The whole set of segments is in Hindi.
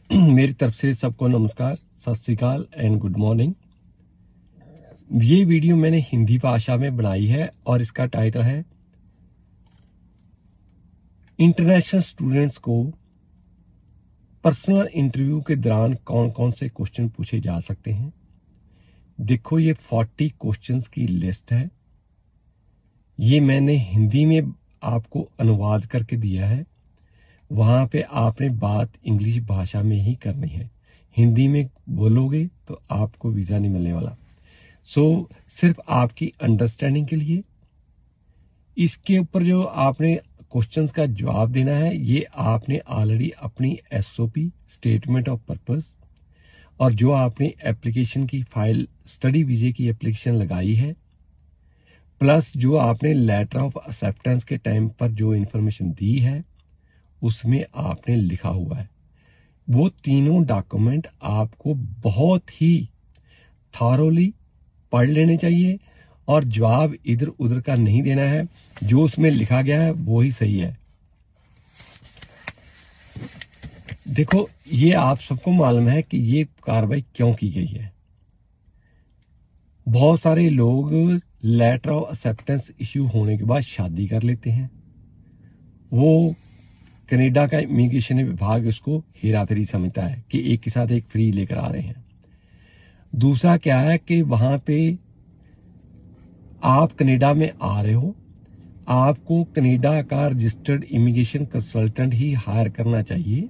मेरी तरफ से सबको नमस्कार, सत श्री अकाल एंड गुड मॉर्निंग। ये वीडियो मैंने हिंदी भाषा में बनाई है और इसका टाइटल है इंटरनेशनल स्टूडेंट्स को पर्सनल इंटरव्यू के दौरान कौन कौन से क्वेश्चन पूछे जा सकते हैं। देखो, ये 40 क्वेश्चंस की लिस्ट है। ये मैंने हिंदी में आपको अनुवाद करके दिया है। वहां पे आपने बात इंग्लिश भाषा में ही करनी है। हिंदी में बोलोगे तो आपको वीजा नहीं मिलने वाला। सिर्फ आपकी अंडरस्टैंडिंग के लिए इसके ऊपर जो आपने क्वेश्चंस का जवाब देना है, ये आपने ऑलरेडी अपनी एसओपी स्टेटमेंट ऑफ पर्पस और जो आपने एप्लीकेशन की फाइल स्टडी वीजे की एप्लीकेशन लगाई है, प्लस जो आपने लेटर ऑफ एक्सेप्टेंस के टाइम पर जो इंफॉर्मेशन दी है उसमें आपने लिखा हुआ है, वो तीनों डॉक्यूमेंट आपको बहुत ही थॉरोली पढ़ लेने चाहिए और जवाब इधर उधर का नहीं देना है। जो उसमें लिखा गया है वो ही सही है। देखो, ये आप सबको मालूम है कि ये कार्रवाई क्यों की गई है। बहुत सारे लोग लेटर ऑफ एक्सेप्टेंस इश्यू होने के बाद शादी कर लेते हैं। वो कनाडा का इमिग्रेशन विभाग उसको हेरा फेरी समझता है कि एक के साथ एक फ्री लेकर आ रहे हैं। दूसरा क्या है कि वहां पे आप कनाडा में आ रहे हो, आपको कनाडा का रजिस्टर्ड इमिग्रेशन कंसल्टेंट ही हायर करना चाहिए।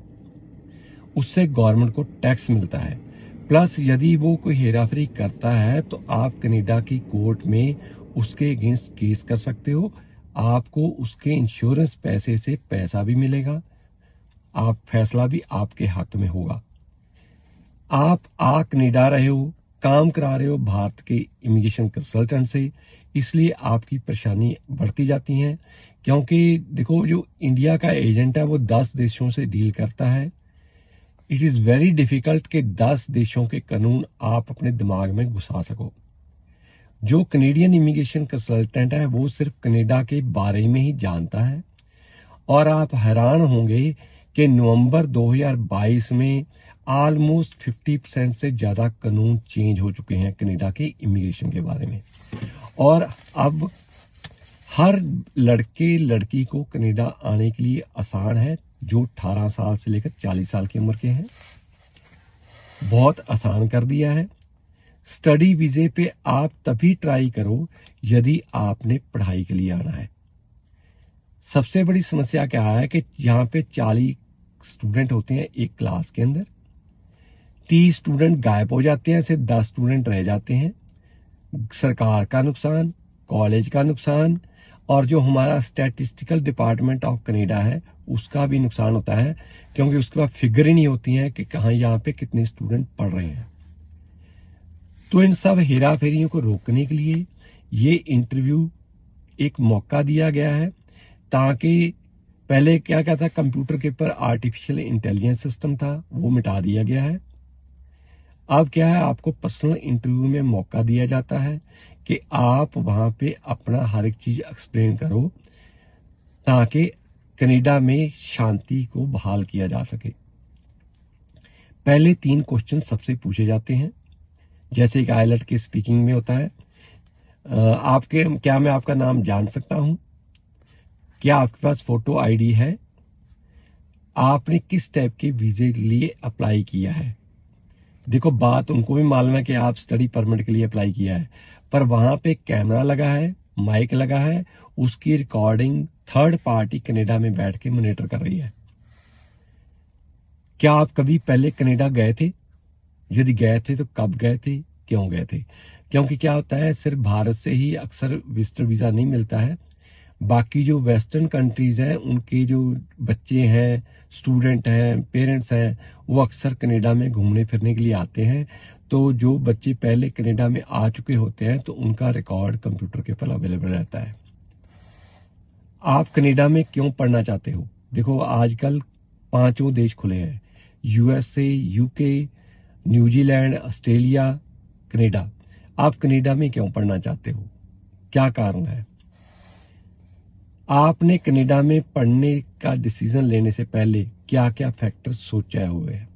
उससे गवर्नमेंट को टैक्स मिलता है। प्लस यदि वो कोई हेराफेरी करता है तो आप कनाडा की कोर्ट में उसके अगेंस्ट केस कर सकते हो। आपको उसके इंश्योरेंस पैसे से पैसा भी मिलेगा। आप फैसला भी आपके हक में होगा। आप कनाडा रहे हो, काम करा रहे हो भारत के इमिग्रेशन कंसल्टेंट से, इसलिए आपकी परेशानी बढ़ती जाती है। क्योंकि देखो, जो इंडिया का एजेंट है वो 10 देशों से डील करता है। इट इज वेरी डिफिकल्ट कि 10 देशों के कानून आप अपने दिमाग में घुसा सको। जो कनेडियन इमिग्रेशन कंसल्टेंट है वो सिर्फ कनाडा के बारे में ही जानता है। और आप हैरान होंगे कि नवंबर 2022 में ऑलमोस्ट 50% से ज्यादा कानून चेंज हो चुके हैं कनाडा के इमिग्रेशन के बारे में। और अब हर लड़के लड़की को कनाडा आने के लिए आसान है। जो 18 साल से लेकर 40 साल की उम्र के हैं, बहुत आसान कर दिया है। स्टडी वीजे पे आप तभी ट्राई करो यदि आपने पढ़ाई के लिए आना है। सबसे बड़ी समस्या क्या है कि यहाँ पे 40 स्टूडेंट होते हैं एक क्लास के अंदर, 30 स्टूडेंट गायब हो जाते हैं, सिर्फ 10 स्टूडेंट रह जाते हैं। सरकार का नुकसान, कॉलेज का नुकसान और जो हमारा स्टैटिस्टिकल डिपार्टमेंट ऑफ कनाडा है उसका भी नुकसान होता है, क्योंकि उसके बाद फिगर ही नहीं होती है कि कहाँ यहाँ पे कितने स्टूडेंट पढ़ रहे हैं। तो इन सब हेरा फेरियों को रोकने के लिए ये इंटरव्यू एक मौका दिया गया है, ताकि पहले क्या था, कंप्यूटर के ऊपर आर्टिफिशियल इंटेलिजेंस सिस्टम था, वो मिटा दिया गया है। अब क्या है, आपको पर्सनल इंटरव्यू में मौका दिया जाता है कि आप वहां पे अपना हर एक चीज एक्सप्लेन करो, ताकि कनाडा में शांति को बहाल किया जा सके। पहले 3 क्वेश्चन सबसे पूछे जाते हैं, जैसे कि आइलेट के स्पीकिंग में होता है। क्या मैं आपका नाम जान सकता हूं? क्या आपके पास फोटो आईडी है? आपने किस टाइप के वीजे के लिए अप्लाई किया है? देखो, बात उनको भी मालूम है कि आप स्टडी परमिट के लिए अप्लाई किया है, पर वहां पे कैमरा लगा है, माइक लगा है, उसकी रिकॉर्डिंग थर्ड पार्टी कनाडा में बैठ के मॉनिटर कर रही है। क्या आप कभी पहले कनाडा गए थे? यदि गए थे तो कब गए थे, क्यों गए थे? क्योंकि क्या होता है, सिर्फ भारत से ही अक्सर विजिटर वीजा नहीं मिलता है। बाकी जो वेस्टर्न कंट्रीज हैं उनके जो बच्चे हैं, स्टूडेंट हैं, पेरेंट्स हैं, वो अक्सर कनाडा में घूमने फिरने के लिए आते हैं। तो जो बच्चे पहले कनाडा में आ चुके होते हैं तो उनका रिकॉर्ड कंप्यूटर के ऊपर अवेलेबल रहता है। आप कनाडा में क्यों पढ़ना चाहते हो? देखो, आजकल 5 देश खुले हैं, USA, UK, New Zealand, Australia, Canada. आप कनाडा में क्यों पढ़ना चाहते हो? क्या कारण है? आपने कनाडा में पढ़ने का डिसीजन लेने से पहले क्या क्या फैक्टर सोचा हुए हैं?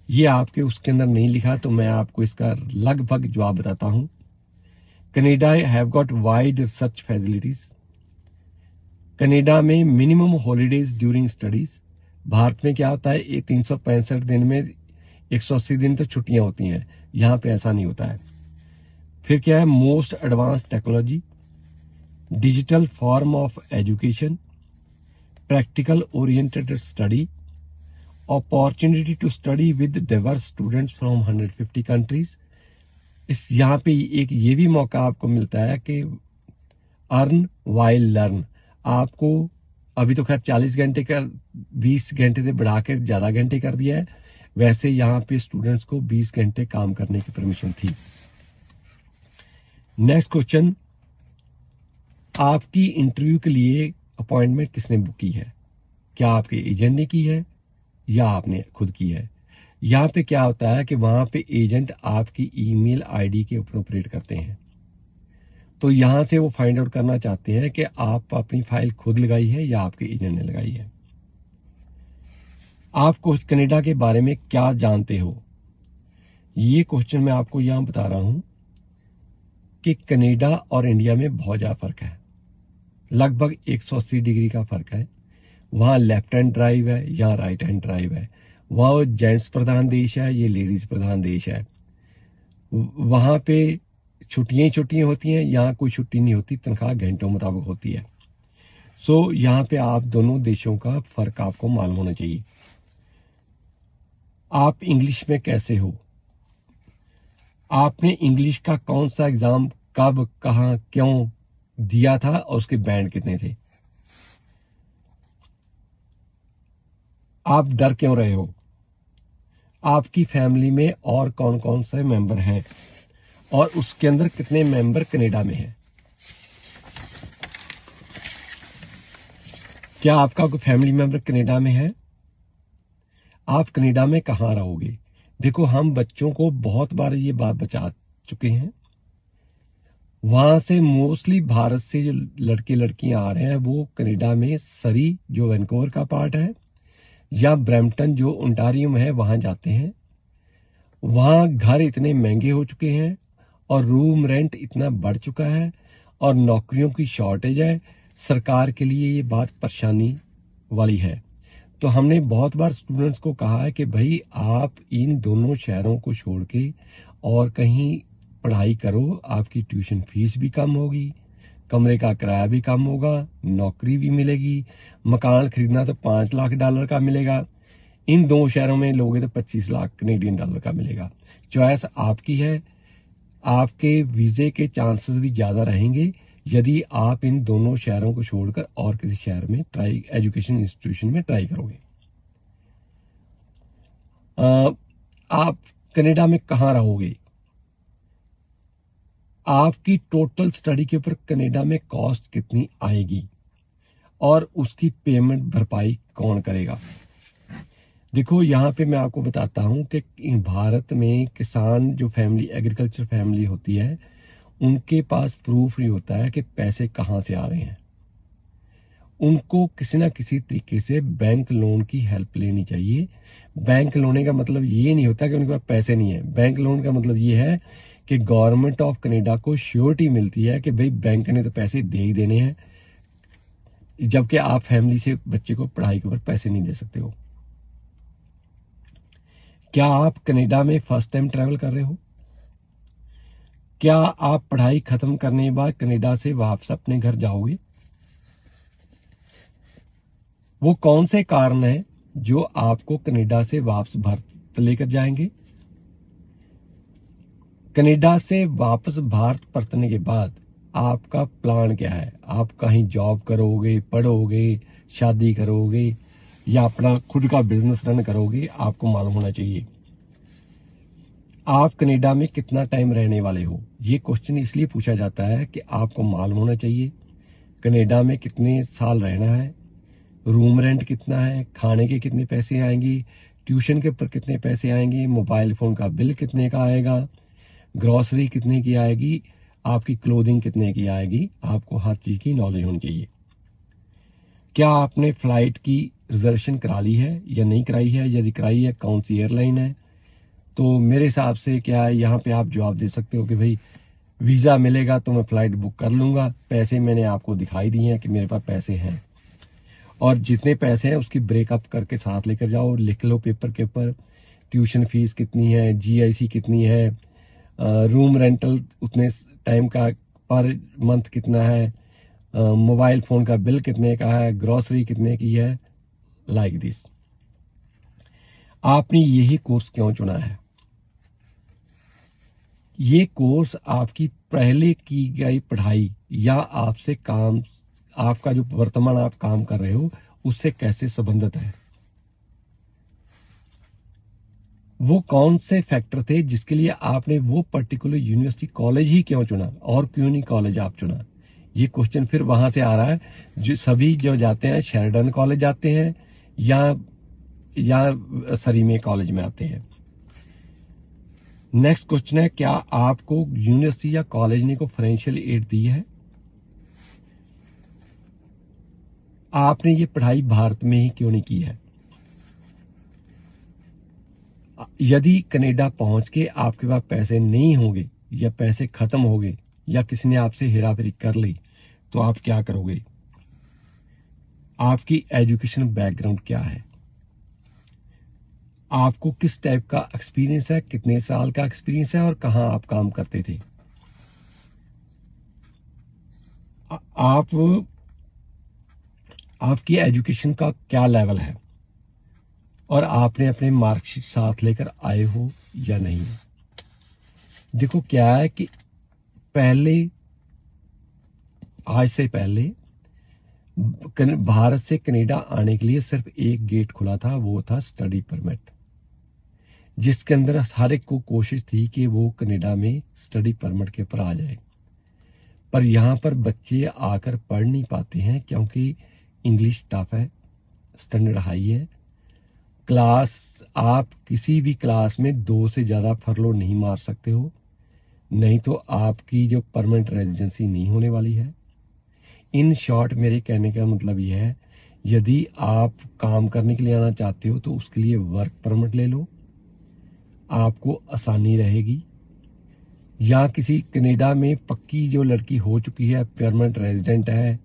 ये आपके उसके अंदर नहीं लिखा, तो मैं आपको इसका लगभग जवाब बताता हूं। Canada have got wide research facilities. Canada में minimum holidays during studies. Bharat में क्या होता है, ये 365 दिन में 180 दिन तो छुट्टियां होती हैं, यहां पे ऐसा नहीं होता है। फिर क्या है, most advance technology, digital form of education, practical oriented study, opportunity to study with diverse students from 150 countries. इस यहाँ पे एक ये भी मौका आपको मिलता है कि अर्न वाइल लर्न। आपको अभी तो खैर 40 घंटे का 20 घंटे से बढ़ाकर ज्यादा घंटे कर दिया है, वैसे यहाँ पे स्टूडेंट्स को 20 घंटे काम करने की परमिशन थी। नेक्स्ट क्वेश्चन, आपकी इंटरव्यू के लिए अपॉइंटमेंट किसने बुक की है? क्या आपके एजेंट ने की है या आपने खुद की है? यहाँ पे क्या होता है कि वहां पे एजेंट आपकी ईमेल आईडी के ऊपर ऑपरेट करते हैं, तो यहां से वो फाइंड आउट करना चाहते हैं कि आप अपनी फाइल खुद लगाई है या आपके एजेंट ने लगाई है। आप कनाडा के बारे में क्या जानते हो? ये क्वेश्चन मैं आपको यहां बता रहा हूं कि कनाडा और इंडिया में बहुत ज्यादा फर्क है, लगभग 180 डिग्री का फर्क है। वहां लेफ्ट हैंड ड्राइव है, यहाँ राइट हैंड ड्राइव है। वहां जेंट्स प्रधान देश है, ये लेडीज प्रधान देश है। वहां पे छुट्टियां ही छुट्टियां होती हैं, यहाँ कोई छुट्टी नहीं होती, तनख्वाह घंटों मुताबिक होती है। सो यहाँ पे आप दोनों देशों का फर्क आपको मालूम होना चाहिए। आप इंग्लिश में कैसे हो? आपने इंग्लिश का कौन सा एग्जाम कब, कहां, क्यों दिया था और उसके बैंड कितने थे? आप डर क्यों रहे हो? आपकी फैमिली में और कौन कौन से मेंबर हैं और उसके अंदर कितने मेंबर कनाडा में हैं? क्या आपका कोई फैमिली मेंबर कनाडा में है? आप कनाडा में कहाँ रहोगे? देखो, हम बच्चों को बहुत बार ये बात बता चुके हैं। वहां से मोस्टली भारत से जो लड़के लड़कियां आ रहे हैं वो कनाडा में सरी जो वैनकूवर का पार्ट है या ब्रैम्पटन जो ओंटारियो में है वहां जाते हैं। वहां घर इतने महंगे हो चुके हैं और रूम रेंट इतना बढ़ चुका है और नौकरियों की शॉर्टेज है। सरकार के लिए ये बात परेशानी वाली है। तो हमने बहुत बार स्टूडेंट्स को कहा है कि भाई आप इन दोनों शहरों को छोड़ के और कहीं पढ़ाई करो, आपकी ट्यूशन फीस भी कम होगी, कमरे का किराया भी कम होगा, नौकरी भी मिलेगी। मकान खरीदना तो $5 लाख का मिलेगा, इन दो शहरों में लोगे तो 25 लाख कनेडियन डॉलर का मिलेगा। चॉइस आपकी है। आपके वीजे के चांसेस भी ज्यादा रहेंगे यदि आप इन दोनों शहरों को छोड़कर और किसी शहर में ट्राई एजुकेशन इंस्टीट्यूशन में ट्राई करोगे। आप कनाडा में कहाँ रहोगे? आपकी टोटल स्टडी के ऊपर कनाडा में कॉस्ट कितनी आएगी और उसकी पेमेंट भरपाई कौन करेगा? देखो, यहाँ पे मैं आपको बताता हूँ कि भारत में किसान जो फैमिली एग्रीकल्चर फैमिली होती है उनके पास प्रूफ नहीं होता है कि पैसे कहाँ से आ रहे हैं। उनको किसी ना किसी तरीके से बैंक लोन की हेल्प लेनी चाहिए। बैंक लोन का मतलब ये नहीं होता कि उनके पास पैसे नहीं है। बैंक लोन का मतलब ये है कि गवर्नमेंट ऑफ कनाडा को श्योरिटी मिलती है कि भाई बैंक ने तो पैसे दे ही देने हैं, जबकि आप फैमिली से बच्चे को पढ़ाई के ऊपर पैसे नहीं दे सकते हो। क्या आप कनाडा में फर्स्ट टाइम ट्रैवल कर रहे हो? क्या आप पढ़ाई खत्म करने के बाद कनाडा से वापस अपने घर जाओगे? वो कौन से कारण है जो आपको कनाडा से वापस भारत लेकर जाएंगे? कनाडा से वापस भारत परतने के बाद आपका प्लान क्या है? आप कहीं जॉब करोगे, पढ़ोगे, शादी करोगे या अपना खुद का बिजनेस रन करोगे? आपको मालूम होना चाहिए। आप कनाडा में कितना टाइम रहने वाले हो? ये क्वेश्चन इसलिए पूछा जाता है कि आपको मालूम होना चाहिए कनाडा में कितने साल रहना है, रूम रेंट कितना है, खाने के कितने पैसे आएंगे, ट्यूशन के ऊपर कितने पैसे आएंगे, मोबाइल फोन का बिल कितने का आएगा, ग्रॉसरी कितने की आएगी, आपकी क्लोथिंग कितने की आएगी। आपको हर चीज की नॉलेज होनी चाहिए। क्या आपने फ्लाइट की रिजर्वेशन करा ली है या नहीं कराई है? यदि कराई है, कौन सी एयरलाइन है, तो मेरे हिसाब से क्या है, यहाँ पे आप जवाब दे सकते हो कि भाई वीज़ा मिलेगा तो मैं फ़्लाइट बुक कर लूँगा, पैसे मैंने आपको दिखाई दिए हैं कि मेरे पास पैसे हैं, और जितने पैसे हैं उसकी ब्रेकअप करके साथ लेकर जाओ, लिख लो पेपर के ऊपर, ट्यूशन फीस कितनी है, जीआईसी कितनी है, रूम रेंटल उतने टाइम का पर मंथ कितना है, मोबाइल फ़ोन का बिल कितने का है, ग्रॉसरी कितने की है, लाइक दिस। आपने यही कोर्स क्यों चुना है? ये कोर्स आपकी पहले की गई पढ़ाई या आपसे काम, आपका जो वर्तमान आप काम कर रहे हो उससे कैसे संबंधित है? वो कौन से फैक्टर थे जिसके लिए आपने वो पर्टिकुलर यूनिवर्सिटी कॉलेज ही क्यों चुना, और क्यों नहीं कॉलेज आप चुना? ये क्वेश्चन फिर वहां से आ रहा है। जो सभी जो जाते हैं शेरडन कॉलेज जाते हैं या सरी में कॉलेज में आते हैं। नेक्स्ट क्वेश्चन है, क्या आपको यूनिवर्सिटी या कॉलेज ने को फाइनेंशियल एड दी है? आपने ये पढ़ाई भारत में ही क्यों नहीं की है? यदि कनाडा पहुंच के आपके पास पैसे नहीं होंगे या पैसे खत्म हो गए या किसी ने आपसे हेराफेरी कर ली तो आप क्या करोगे? आपकी एजुकेशन बैकग्राउंड क्या है? आपको किस टाइप का एक्सपीरियंस है, कितने साल का एक्सपीरियंस है, और कहां आप काम करते थे? आप आपकी एजुकेशन का क्या लेवल है, और आपने अपने मार्कशीट साथ लेकर आए हो या नहीं? देखो क्या है कि पहले, आज से पहले भारत से कनाडा आने के लिए सिर्फ एक गेट खुला था, वो था स्टडी परमिट, जिसके अंदर हर एक को कोशिश थी कि वो कनाडा में स्टडी परमिट के ऊपर आ जाए। पर यहाँ पर बच्चे आकर पढ़ नहीं पाते हैं क्योंकि इंग्लिश टफ है, स्टैंडर्ड हाई है। क्लास, आप किसी भी क्लास में 2 से ज़्यादा फरलो नहीं मार सकते हो, नहीं तो आपकी जो परमानेंट रेजिडेंसी नहीं होने वाली है। इन शॉर्ट मेरे कहने का मतलब यह है, यदि आप काम करने के लिए आना चाहते हो तो उसके लिए वर्क परमिट ले लो, आपको आसानी रहेगी। या किसी कनाडा में पक्की जो लड़की हो चुकी है, परमानेंट रेजिडेंट है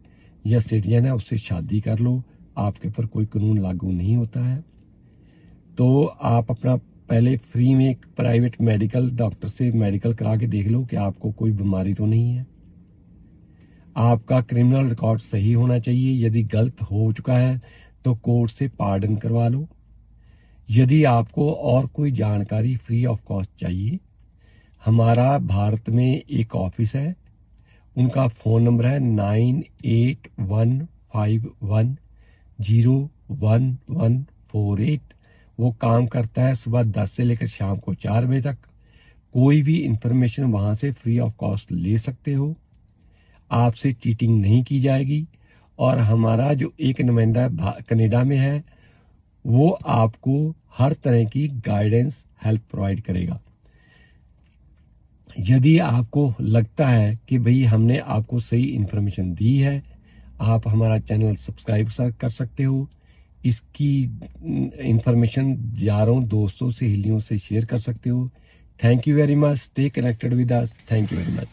या सिटीजन है, उससे शादी कर लो, आपके ऊपर कोई कानून लागू नहीं होता है। तो आप अपना पहले फ्री में एक प्राइवेट मेडिकल डॉक्टर से मेडिकल करा के देख लो कि आपको कोई बीमारी तो नहीं है। आपका क्रिमिनल रिकॉर्ड सही होना चाहिए, यदि गलत हो चुका है तो कोर्ट से पार्डन करवा लो। यदि आपको और कोई जानकारी फ्री ऑफ कॉस्ट चाहिए, हमारा भारत में एक ऑफिस है, उनका फ़ोन नंबर है 9851101148। वो काम करता है सुबह 10 से लेकर शाम को 4 बजे तक। कोई भी इंफॉर्मेशन वहाँ से फ्री ऑफ कॉस्ट ले सकते हो, आपसे चीटिंग नहीं की जाएगी। और हमारा जो एक नुमाइंदा कनाडा में है, वो आपको हर तरह की गाइडेंस, हेल्प प्रोवाइड करेगा। यदि आपको लगता है कि भाई हमने आपको सही इंफॉर्मेशन दी है, आप हमारा चैनल सब्सक्राइब कर सकते हो। इसकी इंफॉर्मेशन यारों, दोस्तों, सहेलियों से शेयर कर सकते हो। Thank you very much. Stay connected with us. Thank you very much.